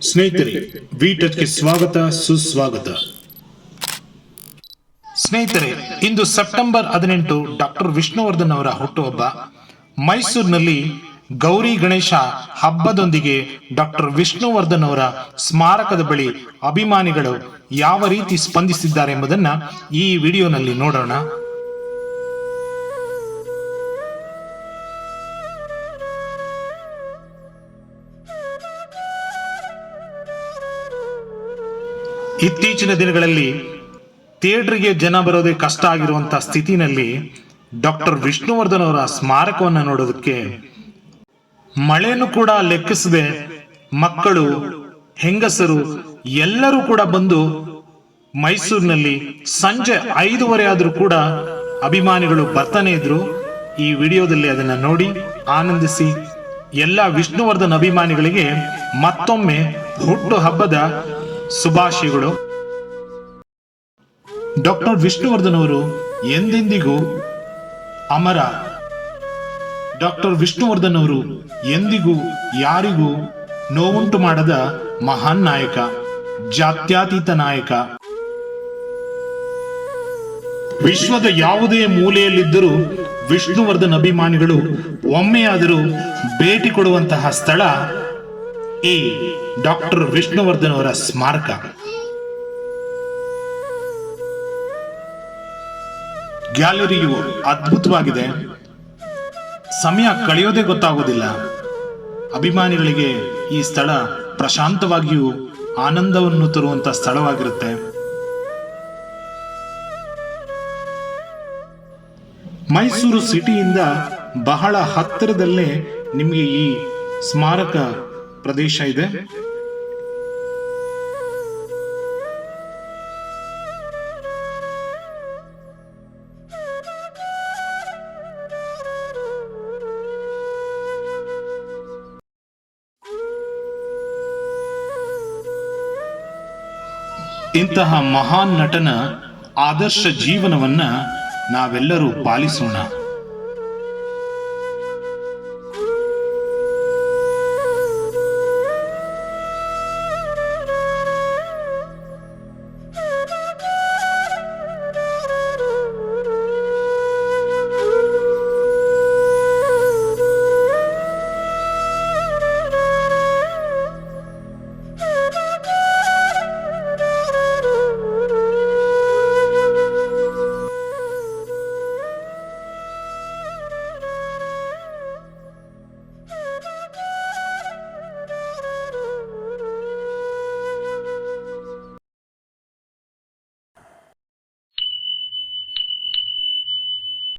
ಸ್ನೇಹಿತರೆ, ವಿಟಚ್ಗೆ ಸ್ವಾಗತ ಸುಸ್ವಾಗತ. ಸ್ನೇಹಿತರೆ, ಇಂದು ಸೆಪ್ಟೆಂಬರ್ 18 ಡಾಕ್ಟರ್ ವಿಷ್ಣುವರ್ಧನ್ ಅವರ ಹುಟ್ಟುಹಬ್ಬ. ಮೈಸೂರಿನಲ್ಲಿ ಗೌರಿ ಗಣೇಶ ಹಬ್ಬದೊಂದಿಗೆ ಡಾಕ್ಟರ್ ವಿಷ್ಣುವರ್ಧನ್ ಅವರ ಸ್ಮಾರಕದ ಬಳಿ ಅಭಿಮಾನಿಗಳು ಯಾವ ರೀತಿ ಸ್ಪಂದಿಸಿದ್ದಾರೆ ಎಂಬುದನ್ನ ಈ ವಿಡಿಯೋನಲ್ಲಿ ನೋಡೋಣ. ಇತ್ತೀಚಿನ ದಿನಗಳಲ್ಲಿ ಥಿಯೇಟರ್ಗೆ ಜನ ಬರೋದೇ ಕಷ್ಟ ಆಗಿರುವಂತಹ ಸ್ಥಿತಿನಲ್ಲಿ ಡಾಕ್ಟರ್ ವಿಷ್ಣುವರ್ಧನ್ ಅವರ ಸ್ಮಾರಕವನ್ನು ನೋಡೋದಕ್ಕೆ ಮಳೆಯನ್ನು ಕೂಡ ಲೆಕ್ಕಿಸದೆ ಮಕ್ಕಳು, ಹೆಂಗಸರು ಎಲ್ಲರೂ ಕೂಡ ಬಂದು ಮೈಸೂರಿನಲ್ಲಿ ಸಂಜೆ 5:30 ಆದರೂ ಕೂಡ ಅಭಿಮಾನಿಗಳು ಬರ್ತಾನೆ ಇದ್ರು. ಈ ವಿಡಿಯೋದಲ್ಲಿ ಅದನ್ನ ನೋಡಿ ಆನಂದಿಸಿ. ಎಲ್ಲ ವಿಷ್ಣುವರ್ಧನ್ ಅಭಿಮಾನಿಗಳಿಗೆ ಮತ್ತೊಮ್ಮೆ ಹುಟ್ಟು ಹಬ್ಬದ ಶುಭಾಶಯಗಳು. ಡಾಕ್ಟರ್ ವಿಷ್ಣುವರ್ಧನ್ ಅವರು ಎಂದೆಂದಿಗೂ ಅಮರ. ಡಾಕ್ಟರ್ ವಿಷ್ಣುವರ್ಧನ್ ಅವರು ಎಂದಿಗೂ ಯಾರಿಗೂ ನೋವುಂಟು ಮಾಡದ ಮಹಾನ್ ನಾಯಕ, ಜಾತ್ಯತೀತ ನಾಯಕ. ವಿಶ್ವದ ಯಾವುದೇ ಮೂಲೆಯಲ್ಲಿದ್ದರೂ ವಿಷ್ಣುವರ್ಧನ್ ಅಭಿಮಾನಿಗಳು ಒಮ್ಮೆಯಾದರೂ ಭೇಟಿ ಕೊಡುವಂತಹ ಸ್ಥಳ ಈ ಡಾಕ್ಟರ್ ವಿಷ್ಣುವರ್ಧನ್ ಅವರ ಸ್ಮಾರಕ. ಗ್ಯಾಲರಿಯು ಅದ್ಭುತವಾಗಿದೆ. ಸಮಯ ಕಳೆಯೋದೇ ಗೊತ್ತಾಗೋದಿಲ್ಲ. ಅಭಿಮಾನಿಗಳಿಗೆ ಈ ಸ್ಥಳ ಪ್ರಶಾಂತವಾಗಿಯೂ ಆನಂದವನ್ನು ತರುವಂತಹ ಸ್ಥಳವಾಗಿರುತ್ತೆ. ಮೈಸೂರು ಸಿಟಿಯಿಂದ ಬಹಳ ಹತ್ತಿರದಲ್ಲೇ ನಿಮಗೆ ಈ ಸ್ಮಾರಕ ಪ್ರದೇಶ ಇದೆ. ಇಂತಹ ಮಹಾನ್ ನಟನ ಆದರ್ಶ ಜೀವನವನ್ನ ನಾವೆಲ್ಲರೂ ಪಾಲಿಸೋಣ.